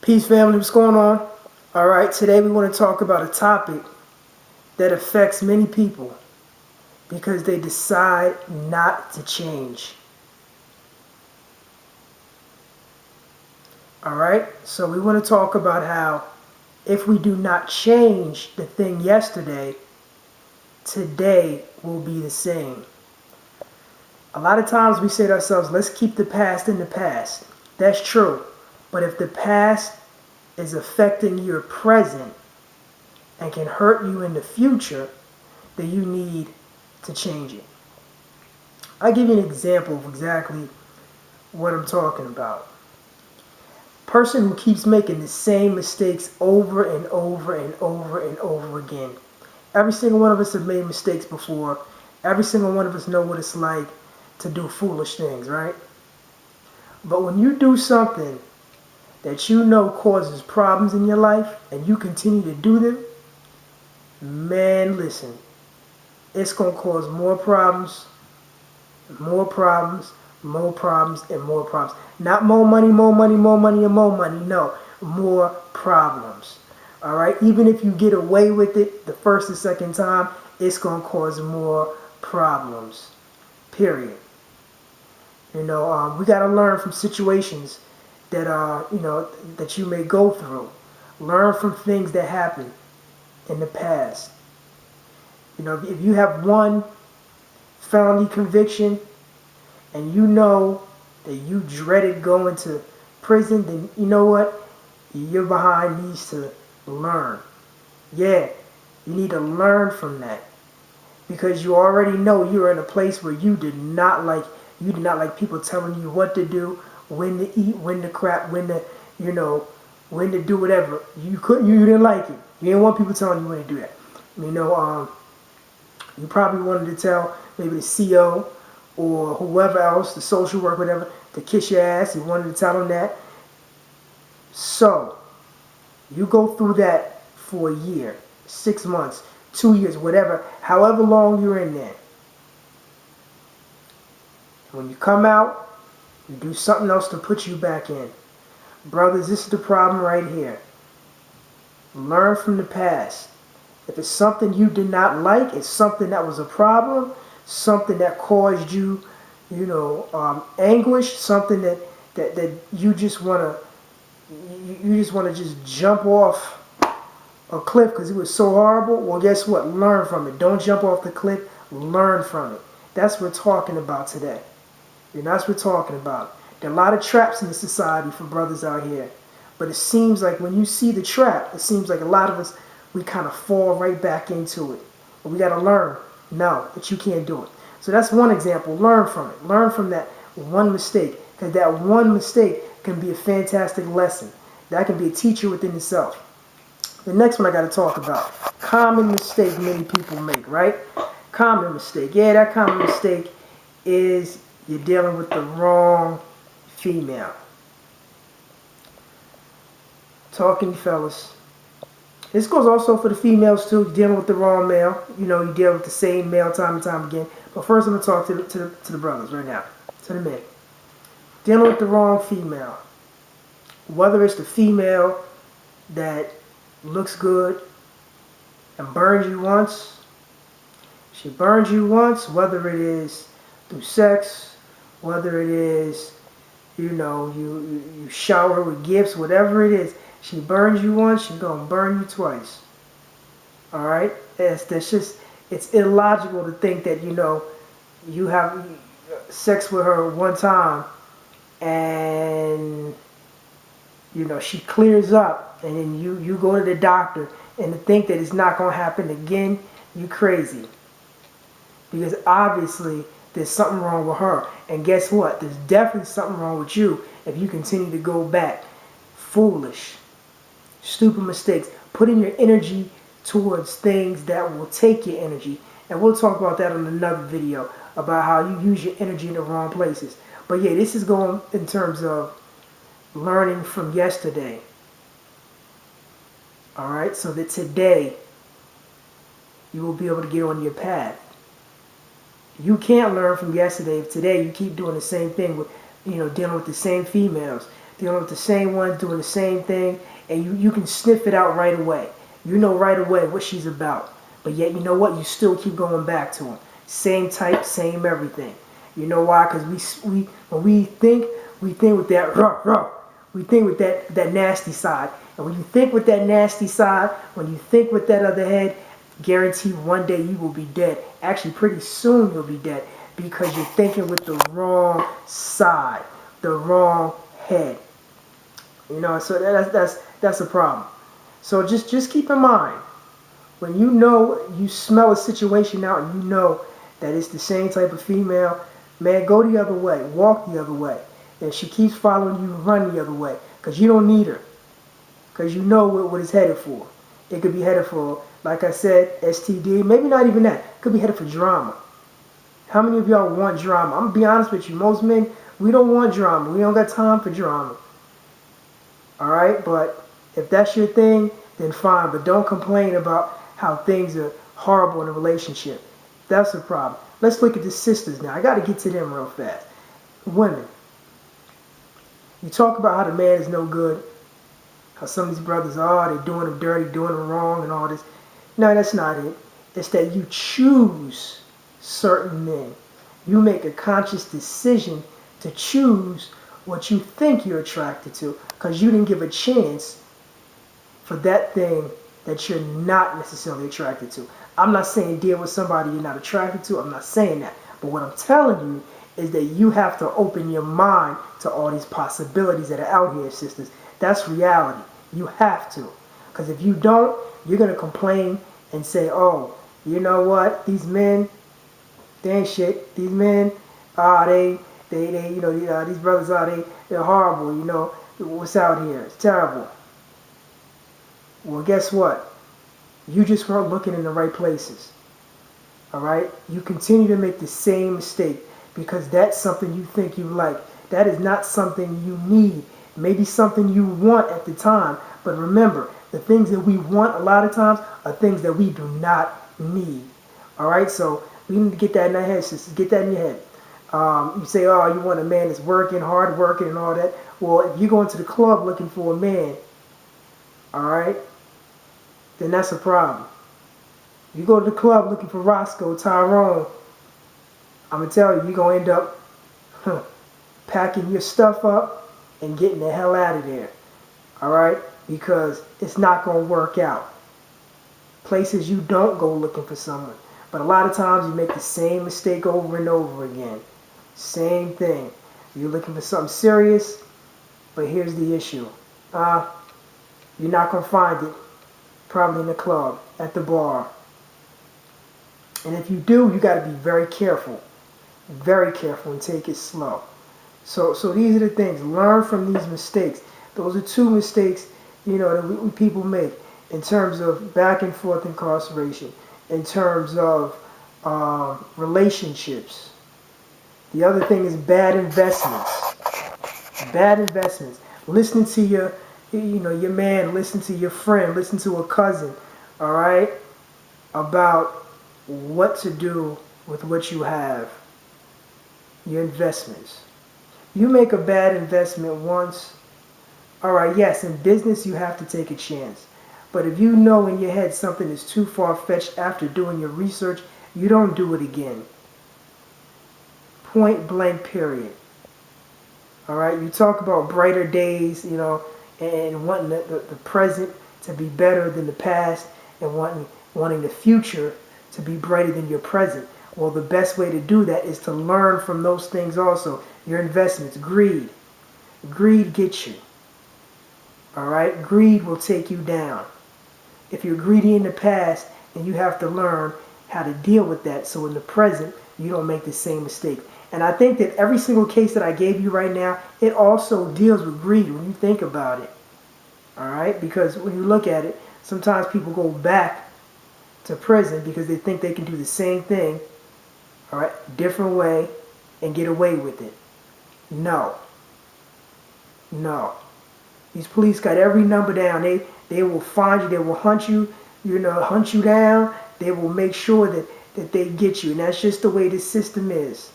Peace, family. What's going on? All right, today we want to talk about a topic that affects many people because they decide not to change. All right, so we want to talk about how if we do not change the thing yesterday, today will be the same. A lot of times we say to ourselves, let's keep the past in the past. That's true. But if the past is affecting your present and can hurt you in the future, then you need to change it. I'll give you an example of exactly what I'm talking about. Person who keeps making the same mistakes over and over and over and over again. Every single one of us have made mistakes before. Every single one of us know what it's like to do foolish things, right? But when you do something that you know causes problems in your life and you continue to do them, man, listen, it's going to cause more problems, more problems, more problems, and more problems. Not more money, more money, more money, and more money. No, more problems. All right? Even if you get away with it the first or second time, it's going to cause more problems. Period. We got to learn from situations that that you may go through. Learn from things that happened in the past. If you have one felony conviction and you know that you dreaded going to prison, then you know what? Your behind needs to learn. Yeah, you need to learn from that because you already know you're in a place where you did not like people telling you what to do, when to eat, when to crap, when to do whatever. You didn't like it. You didn't want people telling you when to do that. You probably wanted to tell maybe the CO or whoever else, the social worker, whatever, to kiss your ass. You wanted to tell them that. So, you go through that for a year, 6 months, 2 years, whatever, however long you're in there. When you come out, you do something else to put you back in. Brothers, this is the problem right here. Learn from the past. If it's something you did not like, it's something that was a problem, something that caused you, anguish, something that you just want to just jump off a cliff because it was so horrible. Well, guess what? Learn from it. Don't jump off the cliff. Learn from it. That's what we're talking about today. That's what we're talking about. There are a lot of traps in the society for brothers out here. But it seems like when you see the trap, it seems like a lot of us, we kind of fall right back into it. But we got to learn, no, that you can't do it. So that's one example. Learn from it. Learn from that one mistake. Because that one mistake can be a fantastic lesson. That can be a teacher within itself. The next one I got to talk about. Common mistake many people make, right? Common mistake. Yeah, that common mistake is you're dealing with the wrong female. Talking to fellas. This goes also for the females too. You're dealing with the wrong male. You deal with the same male time and time again. But first I'm going to talk to the brothers right now. To the men. Dealing with the wrong female. Whether it's the female that looks good and burns you once. She burns you once, whether it is through sex, whether it is, you shower her with gifts, whatever it is. She burns you once, she's going to burn you twice. All right? It's illogical to think that, you have sex with her one time and, she clears up and then you go to the doctor and to think that it's not going to happen again, you crazy. Because obviously there's something wrong with her. And guess what? There's definitely something wrong with you if you continue to go back. Foolish. Stupid mistakes. Putting your energy towards things that will take your energy. And we'll talk about that on another video about how you use your energy in the wrong places. But yeah, this is going in terms of learning from yesterday. Alright, so that today you will be able to get on your path. You can't learn from yesterday if today you keep doing the same thing with, dealing with the same females. dealing with the same one, doing the same thing, and you can sniff it out right away. You know right away what she's about. But yet, you know what? You still keep going back to them. Same type, same everything. You know why? Because when we think with that we think with that nasty side. And when you think with that nasty side, when you think with that other head, guaranteed one day you will be dead. Actually, pretty soon you'll be dead because you're thinking with the wrong side, the wrong head. You know, so that's a problem. So just keep in mind, when you know, you smell a situation out and you know that it's the same type of female, man, go the other way, walk the other way. And she keeps following you, run the other way, because you don't need her, because you know what it's headed for. It could be headed for, like I said, STD, maybe not even that. It could be headed for drama. How many of y'all want drama? I'm going to be honest with you. Most men, we don't want drama. We don't got time for drama. All right? But if that's your thing, then fine. But don't complain about how things are horrible in a relationship. That's the problem. Let's look at the sisters now. I got to get to them real fast. Women. You talk about how the man is no good. How some of these brothers are. They're doing them dirty, doing them wrong and all this. No, that's not it. It's that you choose certain men. You make a conscious decision to choose what you think you're attracted to because you didn't give a chance for that thing that you're not necessarily attracted to. I'm not saying deal with somebody you're not attracted to. I'm not saying that. But what I'm telling you is that you have to open your mind to all these possibilities that are out here, sisters. That's reality. You have to. Because if you don't, you're going to complain and say, oh, you know what? These men, they ain't shit. These men, they you know, these brothers they're horrible, you know. What's out here? It's terrible. Well, guess what? You just weren't looking in the right places. All right? You continue to make the same mistake because that's something you think you like. That is not something you need. Maybe something you want at the time. But remember, the things that we want a lot of times are things that we do not need. All right? So we need to get that in our head, sisters. Get that in your head. You say, oh, you want a man that's working, hard working and all that. Well, if you go into the club looking for a man, all right, then that's a problem. You go to the club looking for Roscoe, Tyrone, I'm going to tell you, you're going to end up packing your stuff up and getting the hell out of there. All right? Because it's not going to work out. Places you don't go looking for someone. But a lot of times you make the same mistake over and over again. Same thing. You're looking for something serious, but here's the issue. You're not going to find it probably in the club, at the bar. And if you do, you got to be very careful and take it slow. So these are the things. Learn from these mistakes. Those are two mistakes, you know, that people make in terms of back and forth incarceration, in terms of relationships. The other thing is bad investments. Bad investments. Listening to your man, listen to your friend, listen to a cousin, all right, about what to do with what you have, your investments. You make a bad investment once, all right, yes, in business you have to take a chance. But if you know in your head something is too far-fetched after doing your research, you don't do it again. Point blank, period. All right, you talk about brighter days, you know, and wanting the present to be better than the past and wanting the future to be brighter than your present. Well, the best way to do that is to learn from those things also. Your investments, greed. Greed gets you. All right, greed will take you down. If you're greedy in the past, then you have to learn how to deal with that so in the present you don't make the same mistake. And I think that every single case that I gave you right now, it also deals with greed when you think about it. All right? Because when you look at it, sometimes people go back to prison because they think they can do the same thing, all right, different way and get away with it. No. No. These police got every number down. They will find you. They will hunt you, hunt you down. They will make sure that they get you. And that's just the way the system is.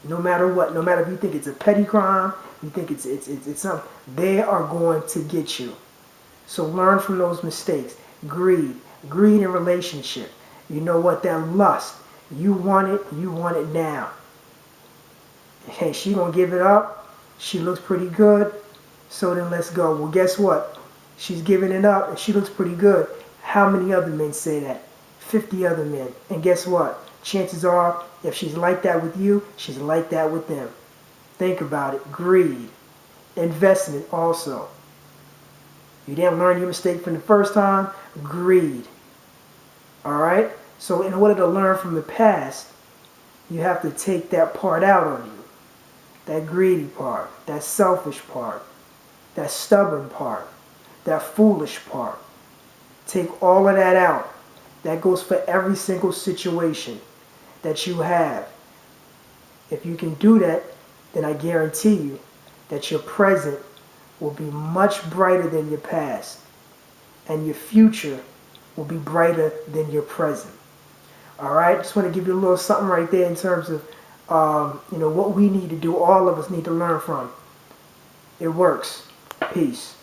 No matter what, no matter if you think it's a petty crime, you think it's something, they are going to get you. So learn from those mistakes. Greed in relationship. You know what? That lust. You want it now. Hey, she gonna give it up. She looks pretty good. So then let's go. Well, guess what? She's giving it up and she looks pretty good. How many other men say that? 50 other men. And guess what? Chances are, if she's like that with you, she's like that with them. Think about it. Greed. Investment also. You didn't learn your mistake from the first time. Greed. Alright? So in order to learn from the past, you have to take that part out of you. That greedy part. That selfish part. That stubborn part. That foolish part. Take all of that out. That goes for every single situation that you have. If you can do that, then I guarantee you that your present will be much brighter than your past. And your future will be brighter than your present. Alright, just want to give you a little something right there in terms of what we need to do, all of us need to learn from. It works. Peace.